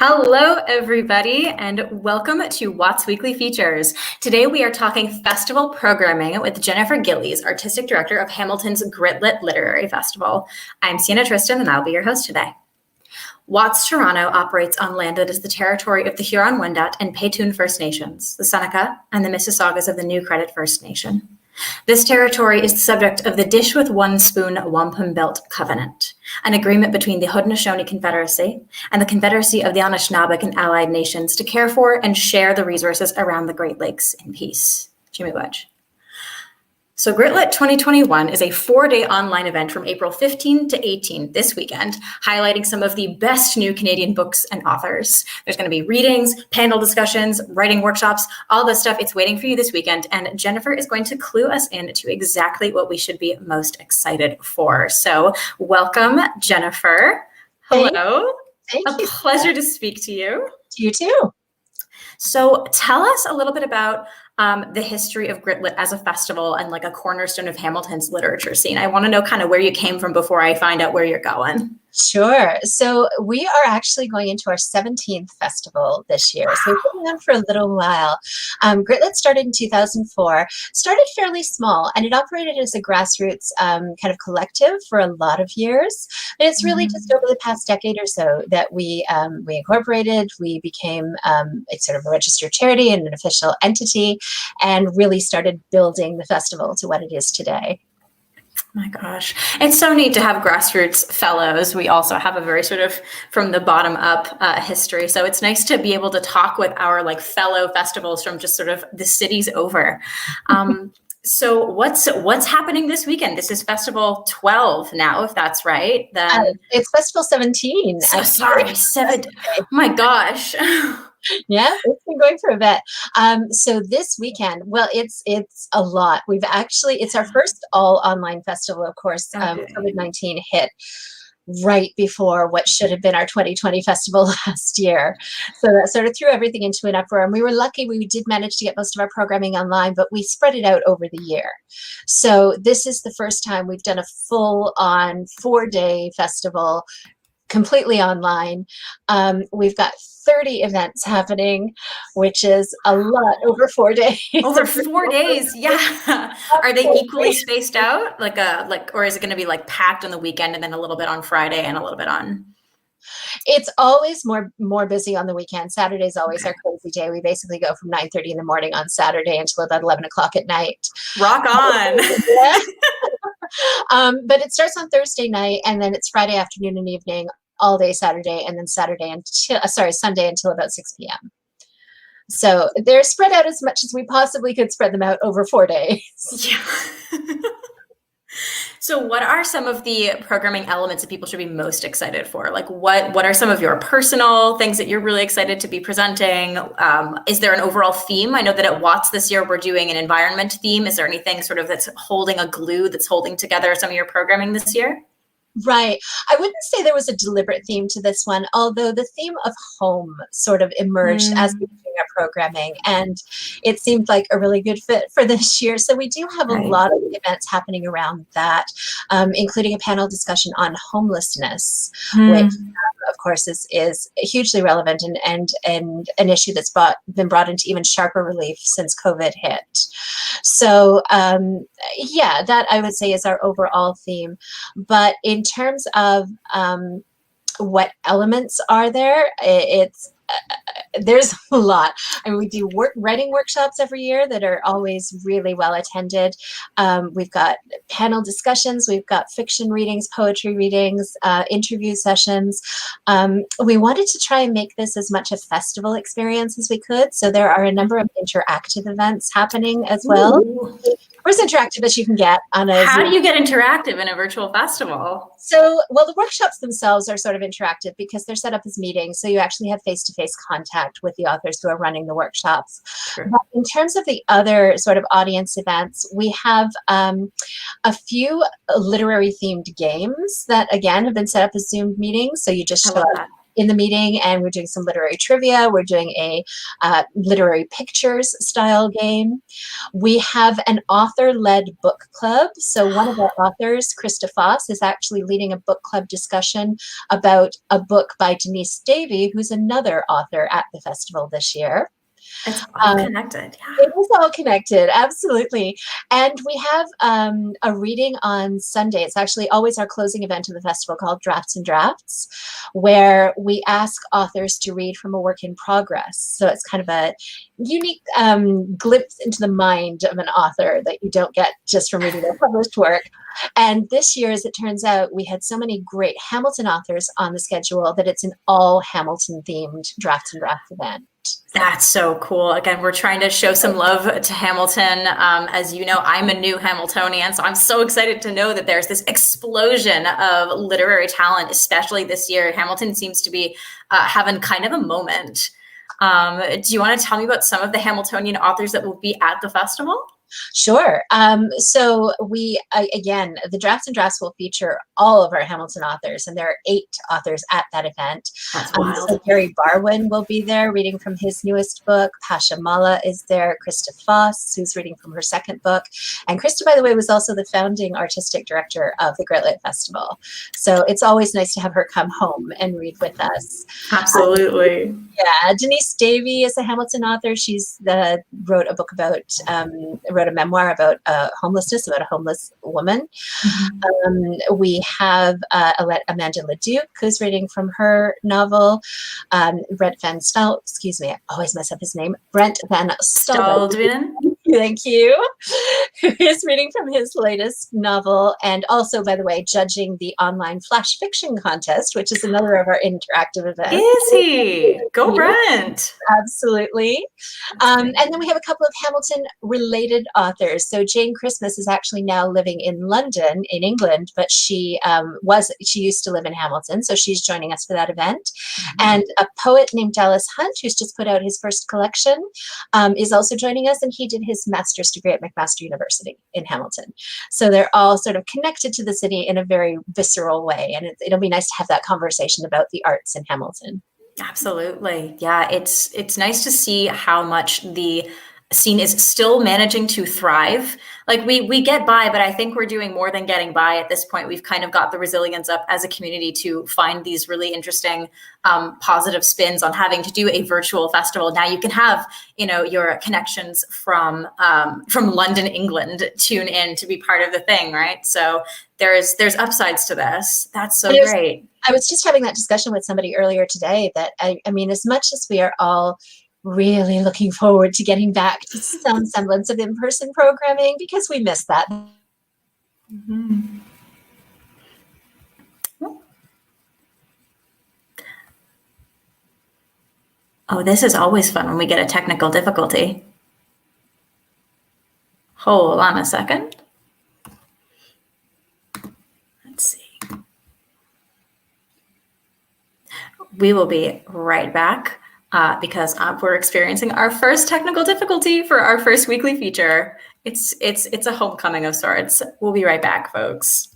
Hello, everybody, and welcome to WOTS Weekly Features. Today we are talking festival programming with Jennifer Gillies, Artistic Director of Hamilton's gritLIT Literary Festival. I'm Sienna Tristan, and I'll be your host today. WOTS Toronto operates on land that is the territory of the Huron-Wendat and Petun First Nations, the Seneca, and the Mississaugas of the New Credit First Nation. This territory is the subject of the Dish with One Spoon Wampum Belt Covenant, an agreement between the Haudenosaunee Confederacy and the Confederacy of the Anishinaabe and Allied Nations to care for and share the resources around the Great Lakes in peace. Jimmy Wedge. So gritLIT 2021 is a 4-day online event from April 15 to 18 this weekend, highlighting some of the best new Canadian books and authors. There's going to be readings, panel discussions, writing workshops, all this stuff. It's waiting for you this weekend. And Jennifer is going to clue us in to exactly what we should be most excited for. So welcome, Jennifer. Hello. Thank you. A pleasure to speak to you. You too. So tell us a little bit about the history of gritLIT as a festival and like a cornerstone of Hamilton's literature scene. I want to know kind of where you came from before I find out where you're going. Sure. So we are actually going into our 17th festival this year. So we've been on for a little while. gritLIT started in 2004, started fairly small, and it operated as a grassroots kind of collective for a lot of years. And it's really just over the past decade or so that we incorporated, we became a sort of a registered charity and an official entity, and really started building the festival to what it is today. My gosh. It's so neat to have grassroots fellows. We also have a very sort of from the bottom up history. So it's nice to be able to talk with our like fellow festivals from just sort of the cities over. So what's happening this weekend? This is Festival 12 now, if that's right. Then it's Festival 17. Sorry, 7. Oh my gosh. Yeah, it's been going for a bit. So this weekend, well, it's a lot. It's our first all online festival, of course. COVID-19 hit right before what should have been our 2020 festival last year. So that sort of threw everything into an uproar. And we were lucky we did manage to get most of our programming online, but we spread it out over the year. So this is the first time we've done a full-on 4-day festival completely online. We've got 30 events happening, which is a lot over 4 days. Over 4 days, yeah. Are they equally spaced out, or is it going to be like packed on the weekend and then a little bit on Friday and a little bit on? It's always more busy on the weekend. Saturday's always our crazy day. We basically go from 9:30 in the morning on Saturday until about 11 o'clock at night. Rock on. But it starts on Thursday night, and then it's Friday afternoon and evening, all day Saturday, and then Sunday until about 6 p.m. So they're spread out as much as we possibly could spread them out over 4 days. Yeah. So what are some of the programming elements that people should be most excited for? Like what are some of your personal things that you're really excited to be presenting? Is there an overall theme? I know that at WOTS this year, we're doing an environment theme. Is there anything sort of that's holding a glue that's holding together some of your programming this year? Right. I wouldn't say there was a deliberate theme to this one, although the theme of home sort of emerged as we were doing our programming, and it seemed like a really good fit for this year. So we do have a lot of events happening around that, including a panel discussion on homelessness, which of course is hugely relevant and an issue that's been brought into even sharper relief since COVID hit. So yeah, that I would say is our overall theme. But in terms of what elements are there, there's a lot. I mean, we do writing workshops every year that are always really well attended. We've got panel discussions, we've got fiction readings, poetry readings, interview sessions. We wanted to try and make this as much a festival experience as we could. So there are a number of interactive events happening as well. Ooh. Or as interactive as you can get on a How do you get interactive in a virtual festival? So, well, the workshops themselves are sort of interactive because they're set up as meetings. So you actually have face-to-face contact with the authors who are running the workshops. Sure. But in terms of the other sort of audience events, we have a few literary themed games that, again, have been set up as Zoom meetings. So you just show up in the meeting, and we're doing some literary trivia. We're doing a literary pictures style game. We have an author-led book club. So one of our authors, Krista Foss, is actually leading a book club discussion about a book by Denise Davey, who's another author at the festival this year. It's all connected. Yeah. It is all connected, absolutely. And we have a reading on Sunday. It's actually always our closing event of the festival, called Drafts and Drafts, where we ask authors to read from a work in progress. So it's kind of a unique glimpse into the mind of an author that you don't get just from reading their published work. And this year, as it turns out, we had so many great Hamilton authors on the schedule that it's an all Hamilton themed Drafts and Drafts event. That's so cool. Again, we're trying to show some love to Hamilton. As you know, I'm a new Hamiltonian, so I'm so excited to know that there's this explosion of literary talent, especially this year. Hamilton seems to be having kind of a moment. Do you want to tell me about some of the Hamiltonian authors that will be at the festival? Sure. So we, again, the Drafts and Drafts will feature all of our Hamilton authors, and there are 8 authors at that event. That's wild. So Gary Barwin will be there reading from his newest book. Pasha Mala is there. Krista Foss, who's reading from her second book. And Krista, by the way, was also the founding artistic director of the gritLIT Festival. So it's always nice to have her come home and read with us. Absolutely. Yeah, Denise Davey is a Hamilton author. She's wrote a book about, wrote a memoir about homelessness, about a homeless woman. Mm-hmm. We have Amanda Leduc, who's reading from her novel. Brent Van Stal, excuse me, I always mess up his name. Brent Van Staldwin. Thank you. Who is reading from his latest novel, and also, by the way, judging the online flash fiction contest, which is another of our interactive events. Is he? Go Brent. Absolutely. And then we have a couple of Hamilton-related authors. So Jane Christmas is actually now living in London, in England, but she used to live in Hamilton, so she's joining us for that event. Mm-hmm. And a poet named Dallas Hunt, who's just put out his first collection, is also joining us, and he did his master's degree at McMaster University in Hamilton. So they're all sort of connected to the city in a very visceral way, and it'll be nice to have that conversation about the arts in Hamilton. Absolutely. Yeah, it's nice to see how much the scene is still managing to thrive. Like we get by, but I think we're doing more than getting by at this point. We've kind of got the resilience up as a community to find these really interesting positive spins on having to do a virtual festival. Now you can have, your connections from London, England, tune in to be part of the thing, right? So there's upsides to this. That's so great. I was just having that discussion with somebody earlier today that I mean, as much as we are all really looking forward to getting back to some semblance of in-person programming, because we miss that. Mm-hmm. Oh, this is always fun when we get a technical difficulty. Hold on a second. Let's see. We will be right back because we're experiencing our first technical difficulty for our first weekly feature. It's a homecoming of sorts. We'll be right back, folks.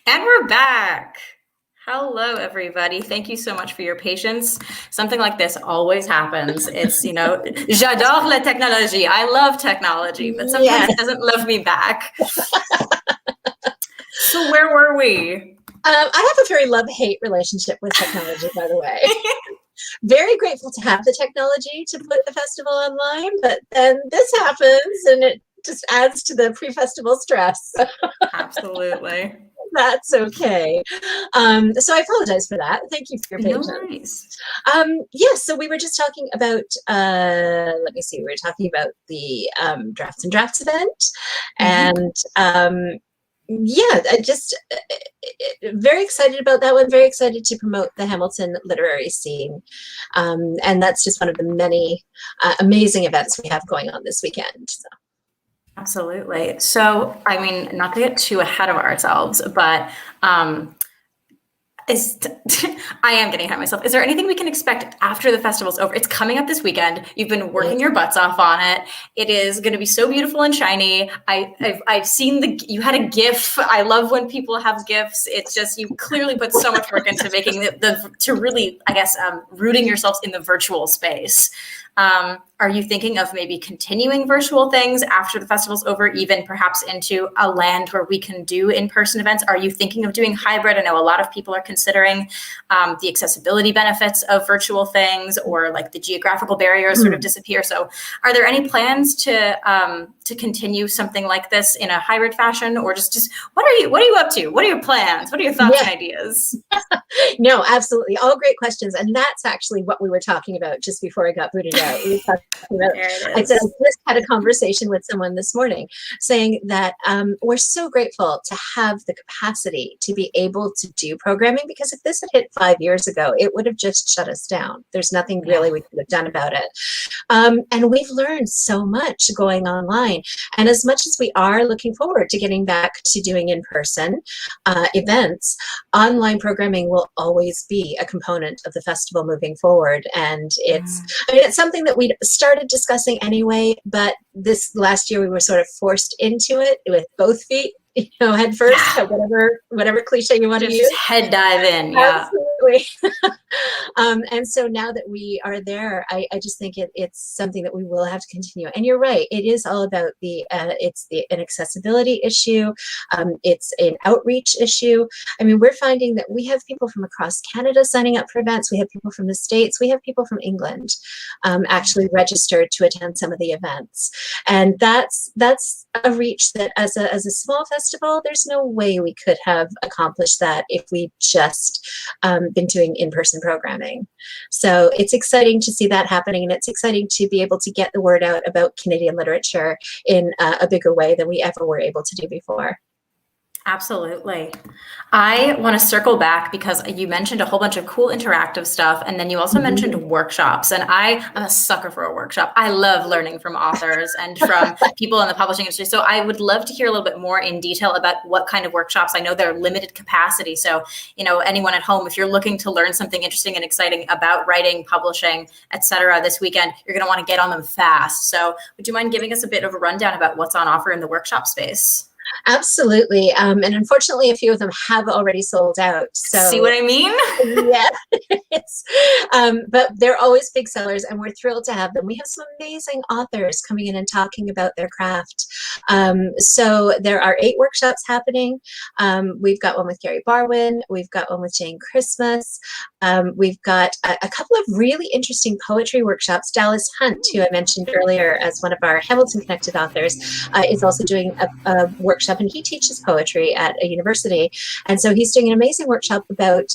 And we're back. Hello, everybody. Thank you so much for your patience. Something like this always happens. It's, j'adore la technologie. I love technology, but sometimes it doesn't love me back. So where were we? I have a very love-hate relationship with technology, by the way. Very grateful to have the technology to put the festival online, but then this happens and it just adds to the pre-festival stress. Absolutely. That's okay. So I apologize for that. Thank you for your patience. No worries. Yes, so we were just talking about, let me see, we were talking about the Drafts and Drafts event. And yeah, I just very excited about that one. Very excited to promote the Hamilton literary scene. And that's just one of the many amazing events we have going on this weekend. So. Absolutely. So, I mean, not to get too ahead of ourselves, but I am getting ahead of myself. Is there anything we can expect after the festival's over? It's coming up this weekend. You've been working your butts off on it. It is going to be so beautiful and shiny. I've seen you had a GIF. I love when people have GIFs. It's just, you clearly put so much work into making to really, I guess, rooting yourselves in the virtual space. Are you thinking of maybe continuing virtual things after the festival's over, even perhaps into a land where we can do in-person events? Are you thinking of doing hybrid? I know a lot of people are considering the accessibility benefits of virtual things, or like the geographical barriers sort of disappear. So are there any plans to continue something like this in a hybrid fashion, or just what are you up to? What are your plans? What are your thoughts and ideas? No, absolutely. All great questions. And that's actually what we were talking about just before I got booted out. We were talking about, I said, I just had a conversation with someone this morning saying that we're so grateful to have the capacity to be able to do programming, because if this had hit 5 years ago, it would have just shut us down. There's nothing really we could have done about it. And we've learned so much going online. And as much as we are looking forward to getting back to doing in-person events, online programming will always be a component of the festival moving forward. And it's something that we started discussing anyway, but this last year we were sort of forced into it with both feet, head first, whatever cliche you want to use. Head dive in, Absolutely. And so now that we are there, I just think it's something that we will have to continue. And you're right, it is all about an accessibility issue. It's an outreach issue. I mean, we're finding that we have people from across Canada signing up for events. We have people from the States. We have people from England actually registered to attend some of the events. And that's a reach that as a small festival, there's no way we could have accomplished that if we just been doing in-person programming. So it's exciting to see that happening, and it's exciting to be able to get the word out about Canadian literature in a bigger way than we ever were able to do before. Absolutely. I want to circle back because you mentioned a whole bunch of cool interactive stuff, and then you also mentioned workshops, and I'm a sucker for a workshop. I love learning from authors and from people in the publishing industry. So I would love to hear a little bit more in detail about what kind of workshops. I know they're limited capacity. So, anyone at home, if you're looking to learn something interesting and exciting about writing, publishing, etc., this weekend, you're going to want to get on them fast. So would you mind giving us a bit of a rundown about what's on offer in the workshop space? Absolutely. And unfortunately, a few of them have already sold out. So see what I mean? Yeah. But they're always big sellers, and we're thrilled to have them. We have some amazing authors coming in and talking about their craft. So there are 8 workshops happening. We've got one with Gary Barwin. We've got one with Jane Christmas. We've got a couple of really interesting poetry workshops. Dallas Hunt, who I mentioned earlier as one of our Hamilton Connected authors, is also doing a workshop, and he teaches poetry at a university. And so he's doing an amazing workshop about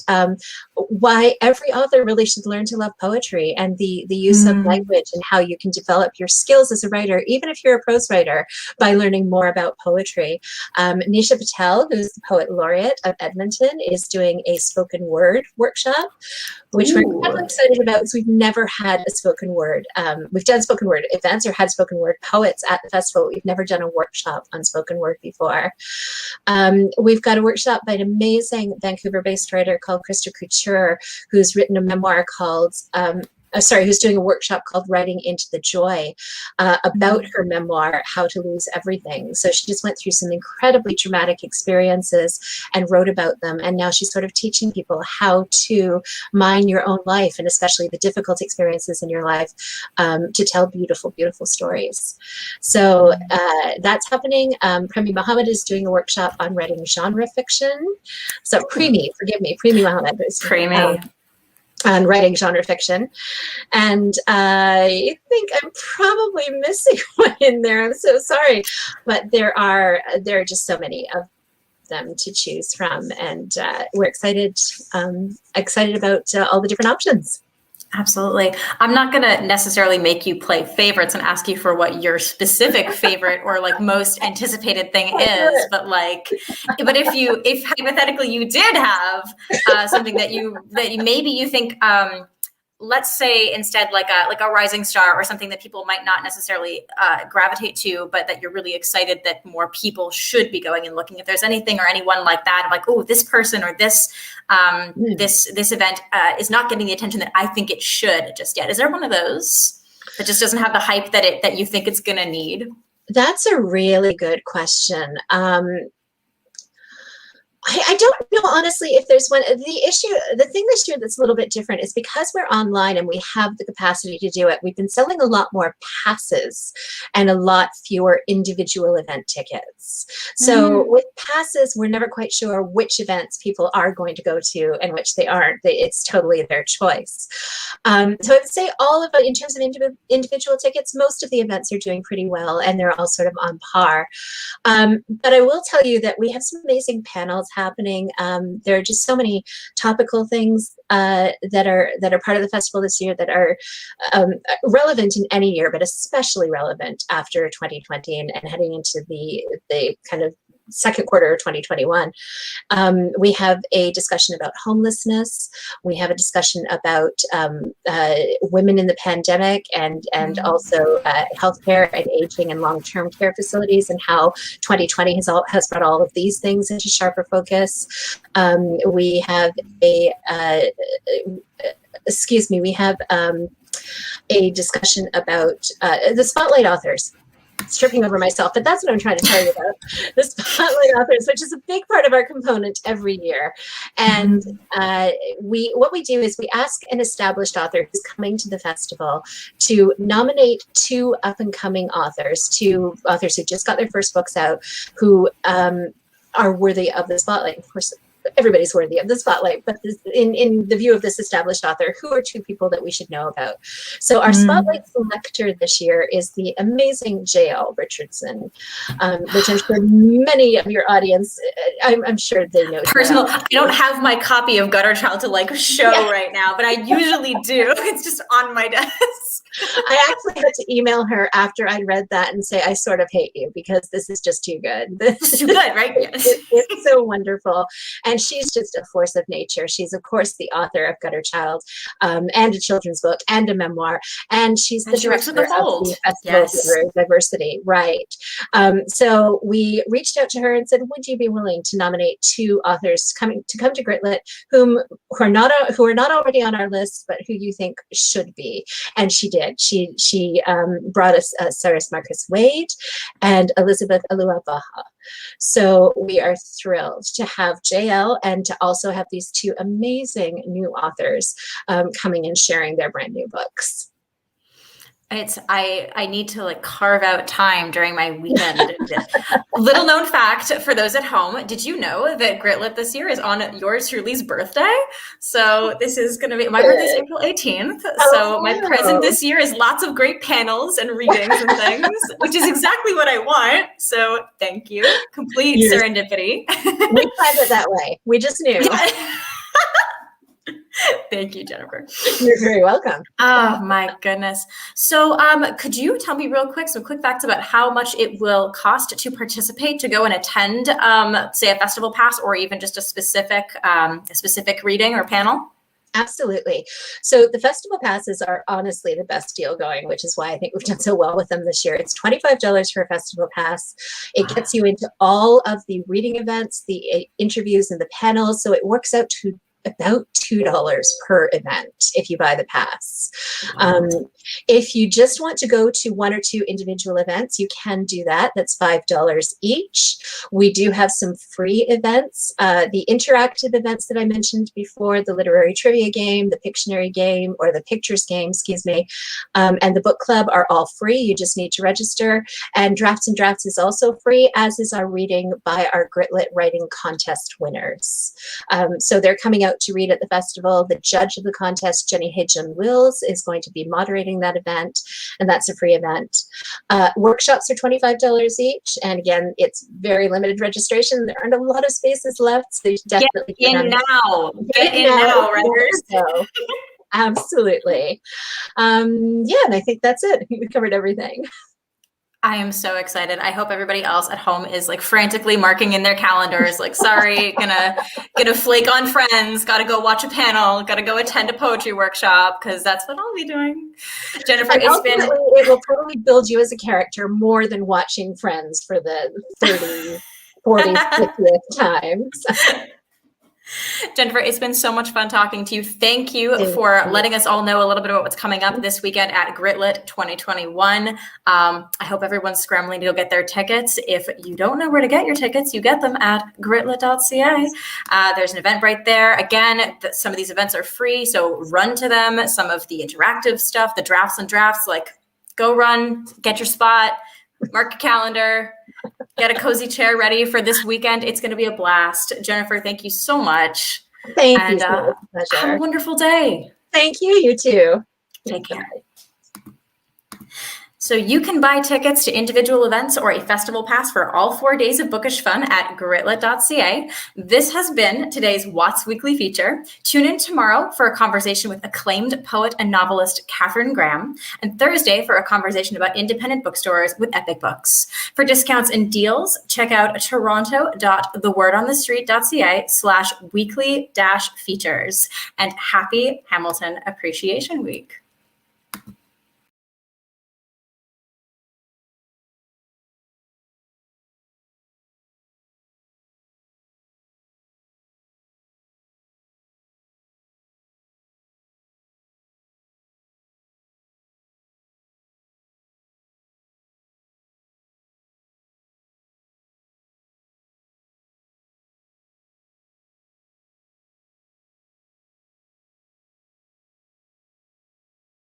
why every author really should learn to love poetry, and the use of language, and how you can develop your skills as a writer, even if you're a prose writer, by learning more about poetry. Nisha Patel, who's the poet laureate of Edmonton, is doing a spoken word workshop, which we're kind of excited about because we've never had a spoken word. We've done spoken word events or had spoken word poets at the festival. We've never done a workshop on spoken word before. We've got a workshop by an amazing Vancouver-based writer called Krista Couture, who's written a memoir called who's doing a workshop called Writing into the Joy about her memoir, How to Lose Everything. So she just went through some incredibly traumatic experiences and wrote about them. And now she's sort of teaching people how to mine your own life, and especially the difficult experiences in your life, to tell beautiful, beautiful stories. So that's happening. Premi Mohammed is doing a workshop on writing genre fiction. So Premi Mohammed is on writing genre fiction. And I think I'm probably missing one in there. I'm so sorry. But there are just so many of them to choose from. And we're excited about all the different options. Absolutely. I'm not going to necessarily make you play favorites and ask you for what your specific favorite or like most anticipated thing is, but if hypothetically you did have something that you maybe you think, let's say instead like a rising star or something that people might not necessarily gravitate to, but that you're really excited that more people should be going and looking. If there's anything or anyone like that, like, oh, this person or this this event is not getting the attention that I think it should just yet. Is there one of those that just doesn't have the hype that you think it's going to need? That's a really good question. I don't know, honestly, if there's one. The thing this year that's a little bit different is because we're online and we have the capacity to do it, we've been selling a lot more passes and a lot fewer individual event tickets. So with passes, we're never quite sure which events people are going to go to and which they aren't. It's totally their choice. So I would say in terms of individual tickets, most of the events are doing pretty well and they're all sort of on par. But I will tell you that we have some amazing panels happening. There are just so many topical things that are part of the festival this year that are relevant in any year, but especially relevant after 2020 and heading into the kind of second quarter of 2021. We have a discussion about homelessness. We have a discussion about women in the pandemic and also healthcare and aging and long-term care facilities, and how 2020 has brought all of these things into sharper focus. We have a discussion about the Spotlight authors. Tripping over myself, but that's what I'm trying to tell you about. The Spotlight authors, which is a big part of our component every year. And what we do is we ask an established author who's coming to the festival to nominate two up-and-coming authors, two authors who just got their first books out, who are worthy of the spotlight. Of course, everybody's worthy of the spotlight, but in the view of this established author, who are two people that we should know about? So our spotlight selector this year is the amazing J.L. Richardson, which I'm sure many of your audience, I'm sure they know. Personal, I don't have my copy of Gutter Child to show right now, but I usually do. It's just on my desk. I actually had to email her after I'd read that and say, I sort of hate you because this is just too good. It's too good, right? Yes. It's so wonderful. And she's just a force of nature. She's, of course, the author of Gutter Child and a children's book and a memoir. And she's the director of the Festival of Diversity. Right. So we reached out to her and said, would you be willing to nominate two authors to come to gritLIT who are not already on our list, but who you think should be? And she did. She brought us Cyrus Marcus Wade and Elizabeth Aluabaha. So we are thrilled to have JL and to also have these two amazing new authors coming and sharing their brand new books. I need to carve out time during my weekend. Little known fact for those at home, did you know that gritLIT this year is on yours truly's birthday? So this is going to be, my birthday is April 18th. So my present this year is lots of great panels and readings and things, which is exactly what I want. So thank you. Complete serendipity. We planned it that way. We just knew. Yeah. Thank you, Jennifer. You're very welcome. Oh my goodness. So could you tell me real quick, some quick facts about how much it will cost to participate, to go and attend, say a festival pass or even just a specific reading or panel? Absolutely. So the festival passes are honestly the best deal going, which is why I think we've done so well with them this year. It's $25 for a festival pass. It gets you into all of the reading events, the interviews and the panels. So it works out to about $2 per event if you buy the pass. If you just want to go to one or two individual events, you can do that. That's $5 each. We do have some free events. The interactive events that I mentioned before, the literary trivia game, the Pictionary game, or the pictures game, excuse me, and the book club are all free. You just need to register. And Drafts and Drafts is also free, as is our reading by our gritLIT writing contest winners. So they're coming out to read at the festival. The judge of the contest, Jenny Hidjon Wills, is going to be moderating that event, and that's a free event. Workshops are $25 each, and again, it's very limited registration. There aren't a lot of spaces left, so you definitely get in now. Get in now, writers. So, absolutely. Yeah, and I think that's it. We covered everything. I am so excited. I hope everybody else at home is like frantically marking in their calendars, like, sorry, gonna flake on friends, gotta go watch a panel, gotta go attend a poetry workshop, because that's what I'll be doing. Jennifer, it will totally build you as a character more than watching Friends for the 30, 40, 50th times. Jennifer, it's been so much fun talking to you. Thank you for letting us all know a little bit about what's coming up this weekend at gritLIT 2021. I hope everyone's scrambling to go get their tickets. If you don't know where to get your tickets, you get them at gritlit.ca. There's an event right there. Again, some of these events are free, so run to them. Some of the interactive stuff, the drafts and drafts, like go run, get your spot, mark a calendar, get a cozy chair ready for this weekend. It's going to be a blast. Jennifer, thank you so much. Thank you. So much. Have a wonderful day. Thank you. You too. Take care. So you can buy tickets to individual events or a festival pass for all 4 days of bookish fun at gritlit.ca. This has been today's WOTS Weekly Feature. Tune in tomorrow for a conversation with acclaimed poet and novelist Katharine Graham, and Thursday for a conversation about independent bookstores with Epic Books. For discounts and deals, check out toronto.thewordonthestreet.ca/weekly-features. And happy Hamilton Appreciation Week.